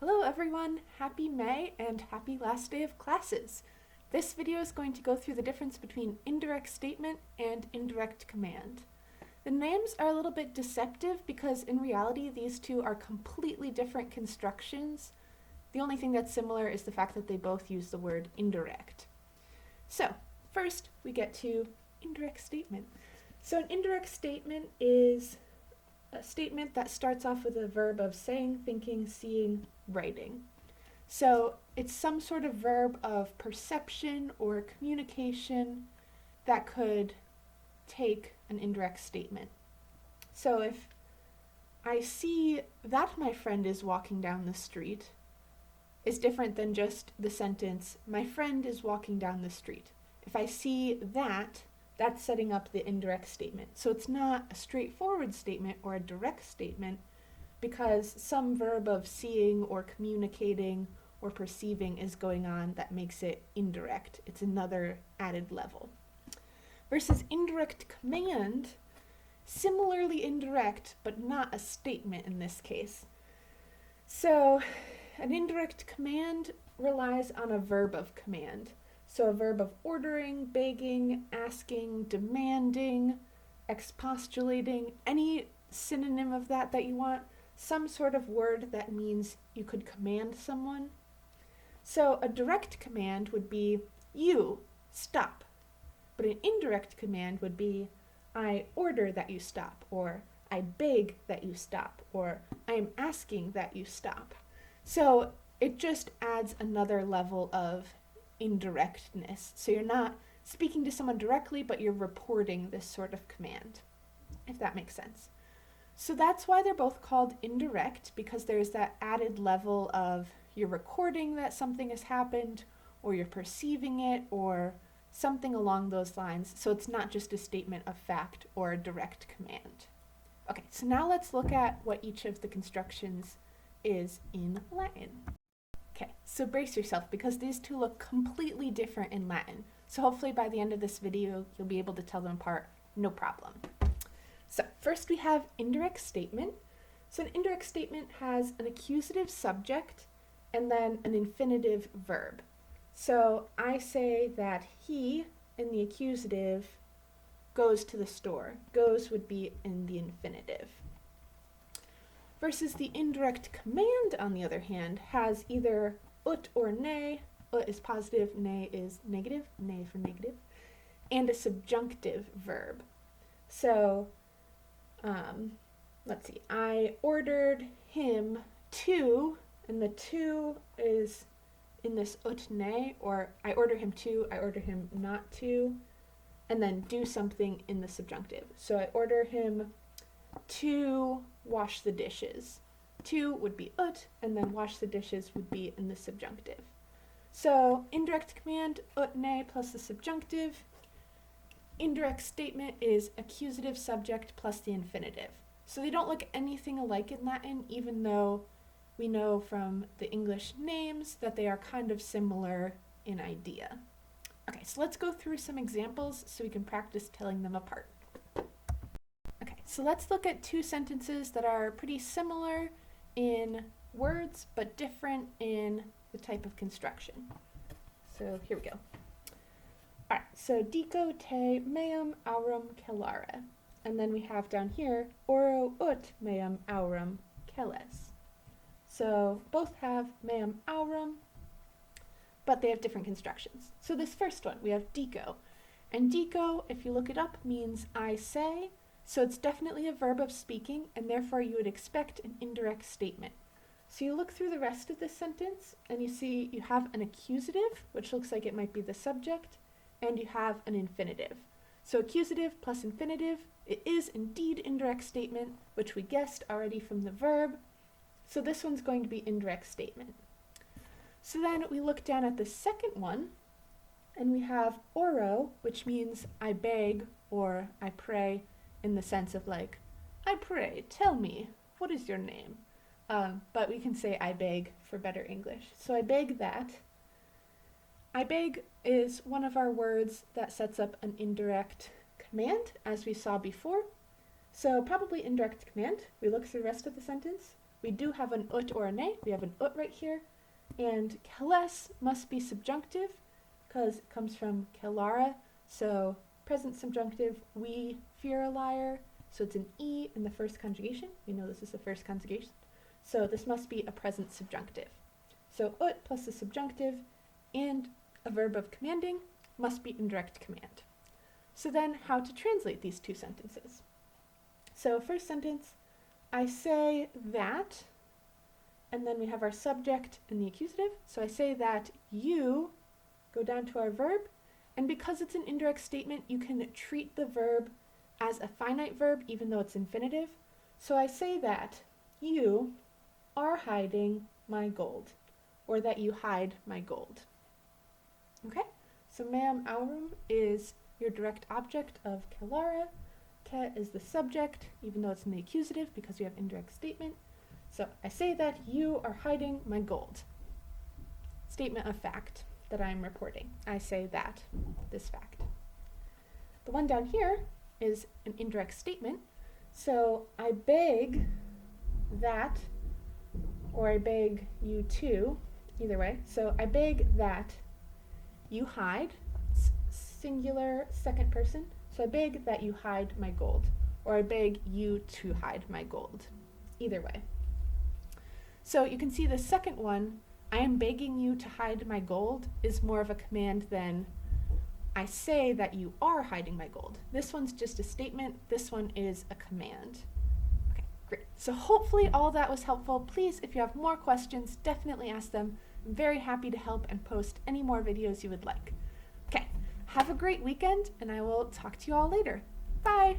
Hello everyone, happy May and happy last day of classes. This video is going to go through the difference between indirect statement and indirect command. The names are a little bit deceptive because in reality these two are completely different constructions. The only thing that's similar is the fact that they both use the word indirect. So first we get to indirect statement. So an indirect statement is a statement that starts off with a verb of saying, thinking, seeing, writing. So it's some sort of verb of perception or communication that could take an indirect statement. So if I see that my friend is walking down the street is different than just the sentence, my friend is walking down the street. If I see that, that's setting up the indirect statement. So it's not a straightforward statement or a direct statement because some verb of seeing or communicating or perceiving is going on that makes it indirect. It's another added level. Versus indirect command, similarly indirect, but not a statement in this case. So an indirect command relies on a verb of command. So a verb of ordering, begging, asking, demanding, expostulating, any synonym of that you want, some sort of word that means you could command someone. So a direct command would be, you, stop. But an indirect command would be, I order that you stop, or I beg that you stop, or I am asking that you stop. So it just adds another level of indirectness. So you're not speaking to someone directly, but you're reporting this sort of command, if that makes sense. So that's why they're both called indirect, because there's that added level of you're recording that something has happened, or you're perceiving it, or something along those lines. So it's not just a statement of fact or a direct command. Okay, so now let's look at what each of the constructions is in Latin. Okay, so brace yourself because these two look completely different in Latin. So hopefully by the end of this video, you'll be able to tell them apart, no problem. So first we have indirect statement. So an indirect statement has an accusative subject and then an infinitive verb. So I say that he, in the accusative, goes to the store. Goes would be in the infinitive. Versus the indirect command, on the other hand, has either ut or ne. Ut is positive, ne is negative, ne for negative, and a subjunctive verb. So, let's see, I ordered him to, and the to is in this ut ne, or I order him to, I order him not to, and then do something in the subjunctive. So I order him to wash the dishes. To would be ut, and then wash the dishes would be in the subjunctive. So indirect command, ut ne plus the subjunctive. Indirect statement is accusative subject plus the infinitive. So they don't look anything alike in Latin, even though we know from the English names that they are kind of similar in idea. Okay, so let's go through some examples so we can practice telling them apart. Okay, so let's look at two sentences that are pretty similar in words, but different in the type of construction. So here we go. All right, so dico te meum aurum celare. And then we have down here, oro ut meum aurum celes. So both have meum aurum, but they have different constructions. So this first one, we have dico. And dico, if you look it up, means I say. So it's definitely a verb of speaking, and therefore you would expect an indirect statement. So you look through the rest of this sentence, and you see you have an accusative, which looks like it might be the subject, and you have an infinitive. So accusative plus infinitive, it is indeed indirect statement, which we guessed already from the verb. So this one's going to be indirect statement. So then we look down at the second one, and we have oro, which means I beg or I pray, in the sense of like, I pray, tell me, what is your name? But we can say I beg for better English. So I beg that. I beg is one of our words that sets up an indirect command, as we saw before. So probably indirect command. We look through the rest of the sentence. we do have an ut or a ne. We have an ut right here. And keles must be subjunctive because it comes from kelara. So present subjunctive, we fear a liar. So it's an E in the first conjugation. We know this is the first conjugation. So this must be a present subjunctive. So ut plus the subjunctive and a verb of commanding must be indirect command. So then how to translate these two sentences? So first sentence, I say that, and then we have our subject and the accusative. So I say that you, go down to our verb, and because it's an indirect statement, you can treat the verb as a finite verb even though it's infinitive. So I say that you are hiding my gold, or that you hide my gold. Okay, so meam aurum is your direct object of kelara. Ke is the subject, even though it's in the accusative because we have indirect statement. So I say that you are hiding my gold. Statement of fact that I'm reporting. I say that, this fact. The one down here is an indirect statement. So I beg that, or I beg you to, either way. So I beg that you hide, singular second person. So I beg that you hide my gold, or I beg you to hide my gold, either way. So you can see the second one, I am begging you to hide my gold, is more of a command than I say that you are hiding my gold. This one's just a statement, this one is a command. Okay, great. So hopefully all that was helpful. Please, if you have more questions, definitely ask them. I'm very happy to help and post any more videos you would like. Okay, have a great weekend, and I will talk to you all later. Bye!